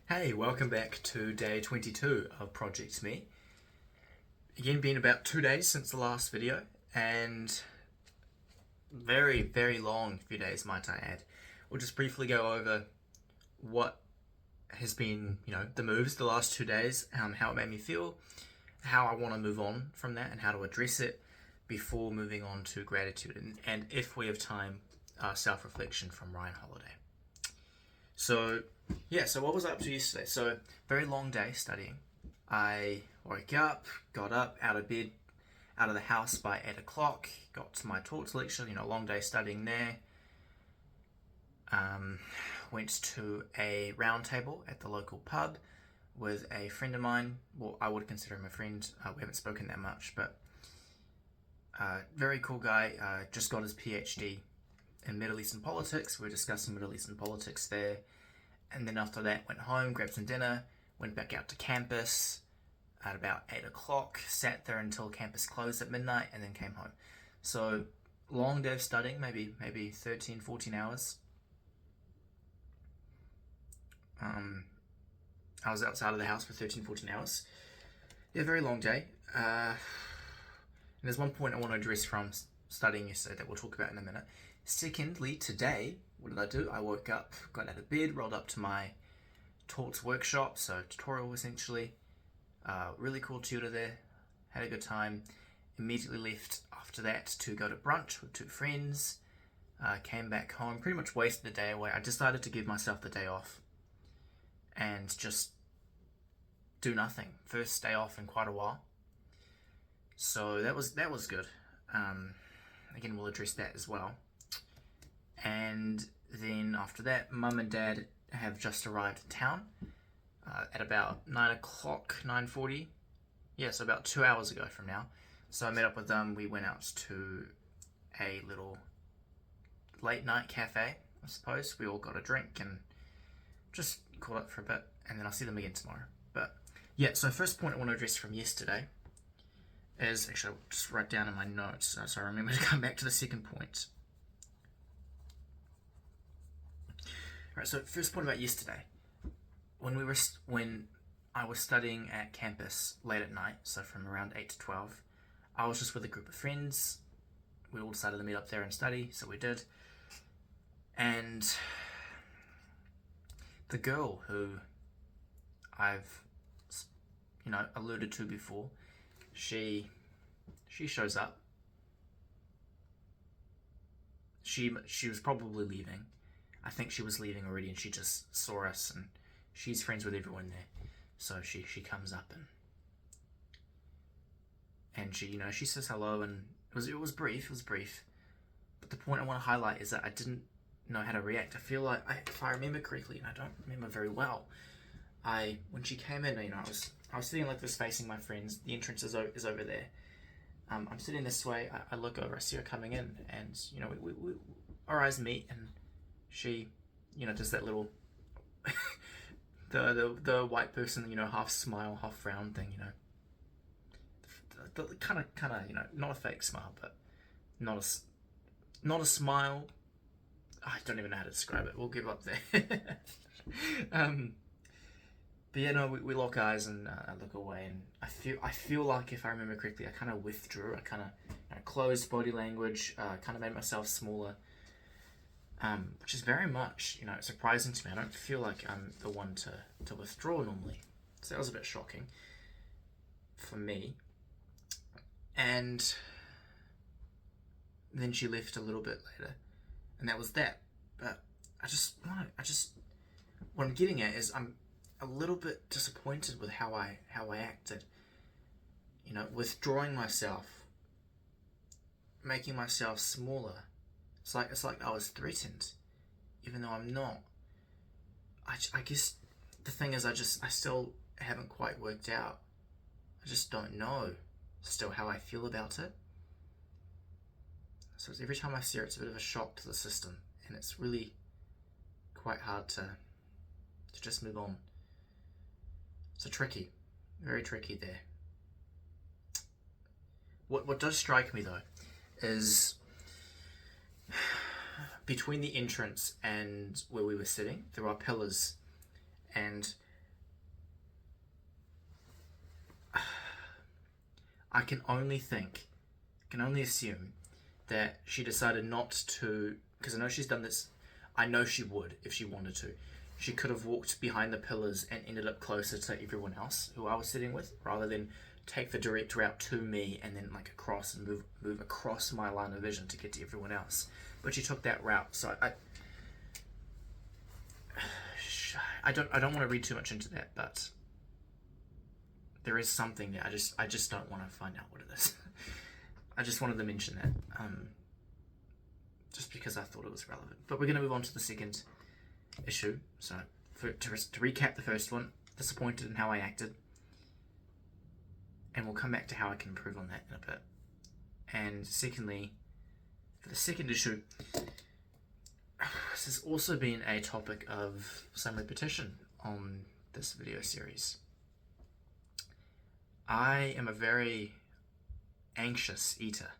Hey, welcome back to day 22 of Project Me. Again, been about 2 days since the last video, and very, very long few days, might I add. We'll just briefly go over what has been, the moves the last 2 days, how it made me feel, how I want to move on from that, and how to address it before moving on to gratitude, and if we have time, self-reflection from Ryan Holiday. So what was I up to yesterday? So, very long day studying. I woke up, got up, out of bed, out of the house by 8 o'clock, got to my torts lecture, long day studying there. Went to a round table at the local pub with a friend of mine. Well, I would consider him a friend. We haven't spoken that much, but very cool guy. Just got his PhD in Middle Eastern politics. We were discussing Middle Eastern politics there. And then after that, went home, grabbed some dinner, went back out to campus at about 8 o'clock, sat there until campus closed at midnight, and then came home. So, long day of studying, maybe 13, 14 hours. I was outside of the house for 13, 14 hours. Yeah, very long day. And there's one point I want to address from studying yesterday that we'll talk about in a minute. Secondly, today, what did I do? I woke up, got out of bed, rolled up to my torts workshop, so tutorial essentially. Really cool tutor there, had a good time. Immediately left after that to go to brunch with two friends. Came back home, pretty much wasted the day away. I decided to give myself the day off and just do nothing. First day off in quite a while. So that was good. Again, we'll address that as well. And then after that, Mum and Dad have just arrived in town at about 9 o'clock, 9:40. Yeah, so about 2 hours ago from now. So I met up with them. We went out to a little late night cafe, I suppose. We all got a drink and just caught up for a bit. And then I'll see them again tomorrow. But yeah, so first point I want to address from yesterday is, actually I'll just write down in my notes so I remember to come back to the second point. Right, so first point about yesterday. When I was studying at campus late at night, so from around 8 to 12, I was just with a group of friends. We all decided to meet up there and study, so we did. And the girl who I've alluded to before, she shows up. She was probably leaving. I think she was leaving already, and she just saw us, and she's friends with everyone there. So she comes up and she says hello, and it was brief. But the point I want to highlight is that I didn't know how to react. I feel like if I remember correctly, and I don't remember very well, when she came in, I was sitting like this facing my friends. The entrance is over there. I'm sitting this way. I look over. I see her coming in, and we our eyes meet, and she, does that little the white person, half smile, half frown thing, the kind of, not a fake smile, but not a smile. I don't even know how to describe it. We'll give up there. But yeah, no, we lock eyes, and I look away, and I feel like, if I remember correctly, I kind of withdrew. I kind of closed body language, kind of made myself smaller, which is very much, surprising to me. I don't feel like I'm the one to withdraw normally, so that was a bit shocking for me. And then she left a little bit later, and that was that. But what I'm getting at is I'm a little bit disappointed with how I acted. Withdrawing myself, making myself smaller. It's like I was threatened, even though I'm not. I guess the thing is, I still haven't quite worked out. I just don't know still how I feel about it. So every time I see her, it's a bit of a shock to the system, and it's really quite hard to just move on. So tricky, very tricky there. What does strike me though is between the entrance and where we were sitting, there are pillars, and I can only assume that she decided not to, because I know she's done this. I know she would if she wanted to. She could have walked behind the pillars and ended up closer to everyone else who I was sitting with, rather than take the direct route to me and then like across and move across my line of vision to get to everyone else. But she took that route, so I don't want to read too much into that, but there is something there. I just don't want to find out what it is. I just wanted to mention that, just because I thought it was relevant. But we're going to move on to the second issue. So, to recap the first one, disappointed in how I acted, and we'll come back to how I can improve on that in a bit. And secondly, for the second issue, this has also been a topic of some repetition on this video series. I am a very anxious eater.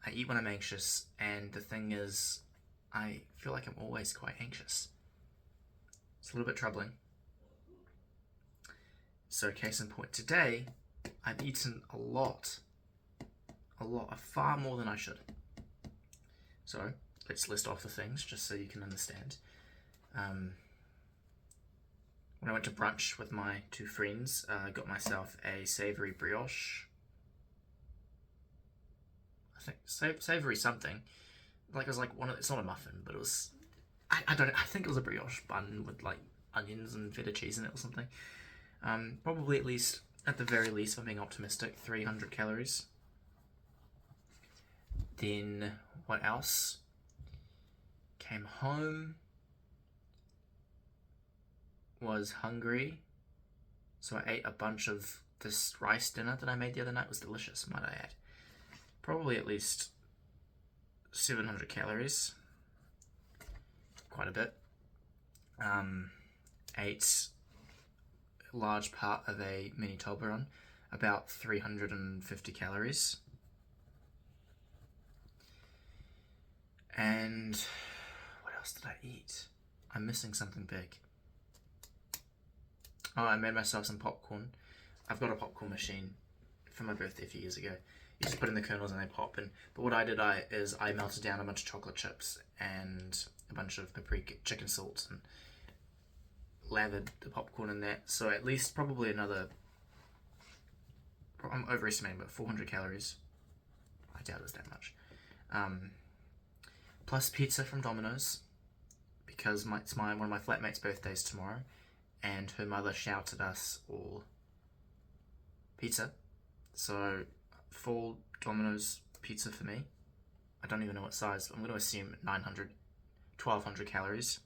I eat when I'm anxious, and the thing is, I feel like I'm always quite anxious. It's a little bit troubling. So, case in point, today, I've eaten a lot, far more than I should. So, let's list off the things, just so you can understand. When I went to brunch with my two friends, I got myself a savoury brioche. I think savoury something. Like it was like it's not a muffin, but it was. I think it was a brioche bun with like onions and feta cheese in it or something. Probably at the very least, if I'm being optimistic, 300 calories. Then what else? Came home. Was hungry, so I ate a bunch of this rice dinner that I made the other night. It was delicious, might I add. Probably at least 700 calories. Quite a bit. Ate a large part of a mini Toblerone, about 350 calories. And what else did I eat? I'm missing something big. Oh, I made myself some popcorn. I've got a popcorn machine for my birthday a few years ago. You just put in the kernels and they pop. But what I did is I melted down a bunch of chocolate chips and a bunch of paprika chicken salt and lathered the popcorn in that. So at least probably another, I'm overestimating, but 400 calories. I doubt it was that much. Plus pizza from Domino's, because it's one of my flatmates' birthdays tomorrow. And her mother shouted us all pizza. So, full Domino's pizza for me. I don't even know what size. I'm going to assume 1,200 calories.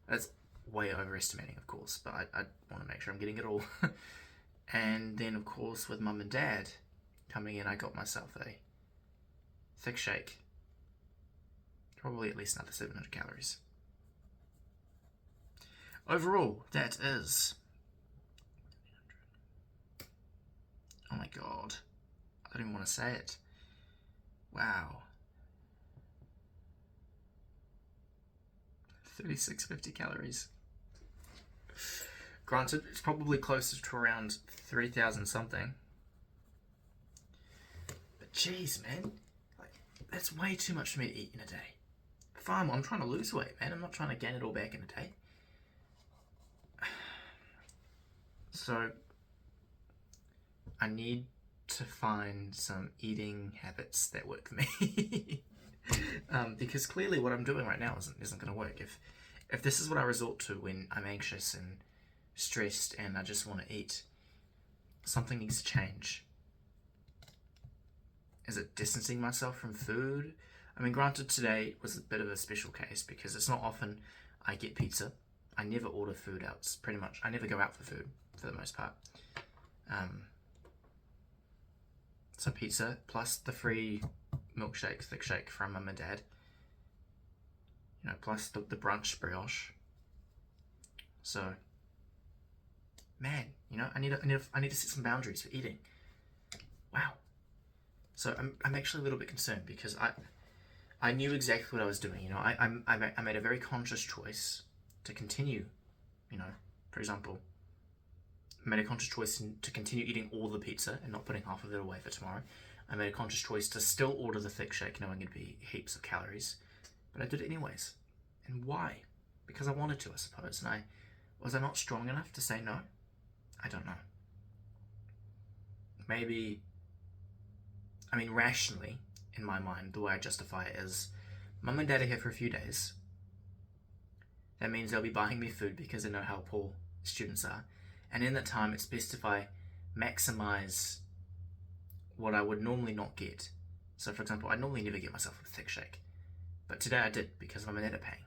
That's way overestimating, of course, but I want to make sure I'm getting it all. And then, of course, with Mum and Dad coming in, I got myself a thick shake. Probably at least another 700 calories. Overall, that is... Oh my god. I don't even want to say it. Wow. 3,650 calories. Granted, it's probably closer to around 3,000 something. But jeez, man. That's way too much for me to eat in a day. Fine, I'm trying to lose weight, man. I'm not trying to gain it all back in a day. So, I need to find some eating habits that work for me. Because clearly what I'm doing right now isn't going to work. If this is what I resort to when I'm anxious and stressed and I just want to eat, something needs to change. Is it distancing myself from food? I mean, granted, today was a bit of a special case because it's not often I get pizza. I never order food out. It's pretty much, I never go out for food for the most part. So pizza plus the free milkshake, thick shake from Mum and Dad. Plus the brunch brioche. So, man, I need to set some boundaries for eating. Wow. So I'm actually a little bit concerned because I knew exactly what I was doing. I made a very conscious choice to continue. For example, I made a conscious choice to continue eating all the pizza and not putting half of it away for tomorrow. I made a conscious choice to still order the thick shake, knowing it'd be heaps of calories. But I did it anyways. And why? Because I wanted to, I suppose. And was I not strong enough to say no? I don't know. Maybe, rationally, in my mind, the way I justify it is, Mum and Dad are here for a few days. That means they'll be buying me food because they know how poor students are. And in that time, it's best if I maximize what I would normally not get. So, for example, I normally never get myself a thick shake. But today I did because Mum and Dad are paying.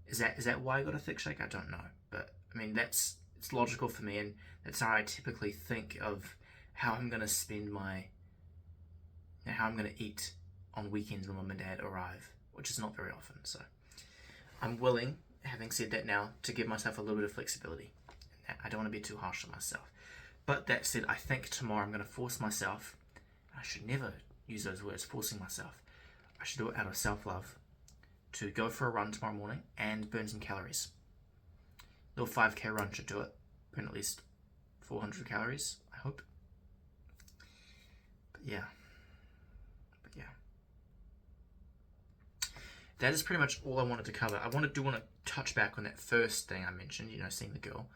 Is that why I got a thick shake? I don't know. But, it's logical for me, and that's how I typically think of how I'm going to spend how I'm going to eat on weekends when Mum and Dad arrive, which is not very often. So I'm willing, having said that now, to give myself a little bit of flexibility. I don't want to be too harsh on myself. But that said, I think tomorrow I'm going to force myself. I should never use those words, forcing myself. I should do it out of self-love, to go for a run tomorrow morning and burn some calories. Little 5k run should do it. Burn at least 400 calories, I hope. But yeah. That is pretty much all I wanted to cover. I want to touch back on that first thing I mentioned, seeing the girl.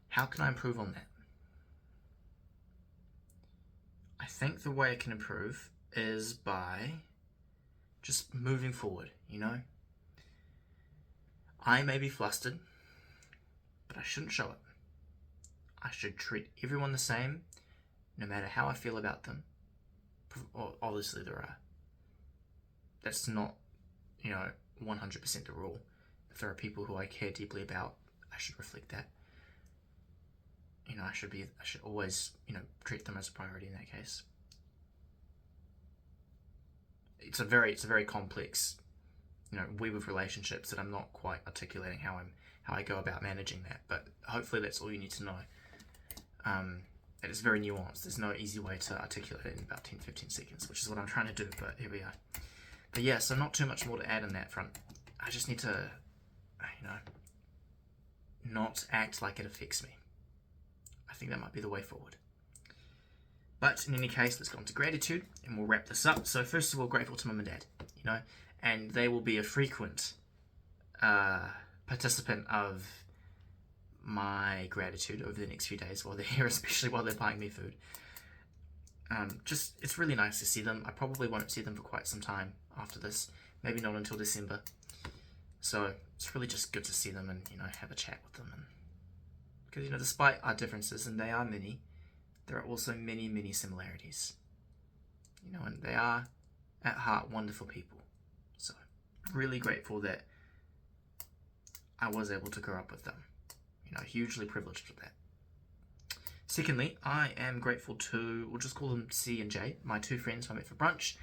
How can I improve on that? I think the way I can improve is by just moving forward, I may be flustered, but I shouldn't show it. I should treat everyone the same, no matter how I feel about them. Obviously, that's not 100% the rule. If there are people who I care deeply about, I should reflect that. I should always, treat them as a priority in that case. It's a very complex, web of relationships that I'm not quite articulating how I go about managing that. But hopefully that's all you need to know. It is very nuanced. There's no easy way to articulate it in about 10-15 seconds, which is what I'm trying to do, but here we are. But yeah, so not too much more to add on that front. I just need to, not act like it affects me. I think that might be the way forward. But in any case, let's go on to gratitude, and we'll wrap this up. So first of all, grateful to Mum and Dad, and they will be a frequent participant of my gratitude over the next few days while they're here, especially while they're buying me food. It's really nice to see them. I probably won't see them for quite some time after this, maybe not until December. So it's really just good to see them and, have a chat with them. Because, despite our differences, and they are many, there are also many, many similarities. And they are, at heart, wonderful people. So really grateful that I was able to grow up with them. Hugely privileged with that. Secondly, I am grateful to, we'll just call them C and J, my two friends who I met for brunch.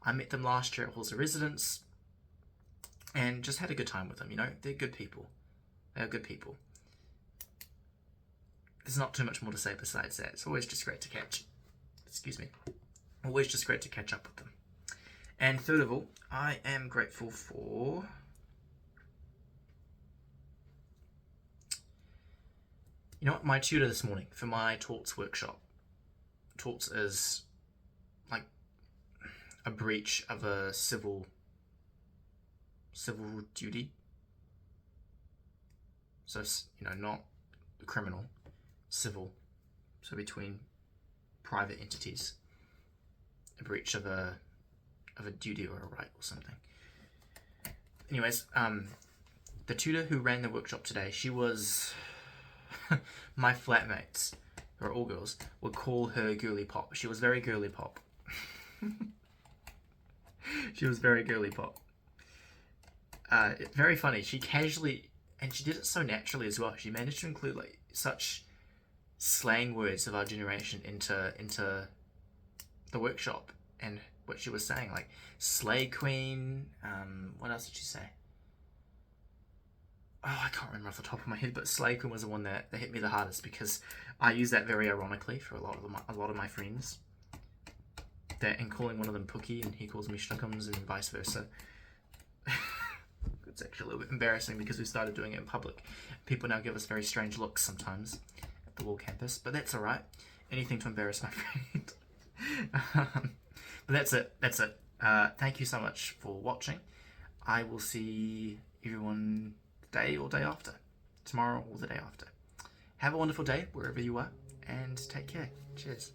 I met them last year at Halls of Residence and just had a good time with them. They're good people. They are good people. There's not too much more to say besides that. It's always just great to always just great to catch up with them. And third of all, I am grateful for my tutor this morning for my torts workshop. Torts is like a breach of a civil duty. So, not criminal, civil. So between private entities, a breach of a duty or a right or something. Anyways, the tutor who ran the workshop today, she was my flatmates, who are all girls, would call her girly pop. She was very girly pop. She was very girly pop. Very funny. She casually, and she did it so naturally as well. She managed to include such slang words of our generation into the workshop and what she was saying, like slay queen. What else did she say? Oh, I can't remember off the top of my head, but slay queen was the one that hit me the hardest because I use that very ironically for a lot of my friends. That and calling one of them Pookie and he calls me Schnookums and vice versa. It's actually a little bit embarrassing because we started doing it in public. People now give us very strange looks sometimes. the wall campus, but that's alright. Anything to embarrass my friend. But that's it. Thank you so much for watching. I will see everyone today or day after. Tomorrow or the day after. Have a wonderful day wherever you are, and take care. Cheers.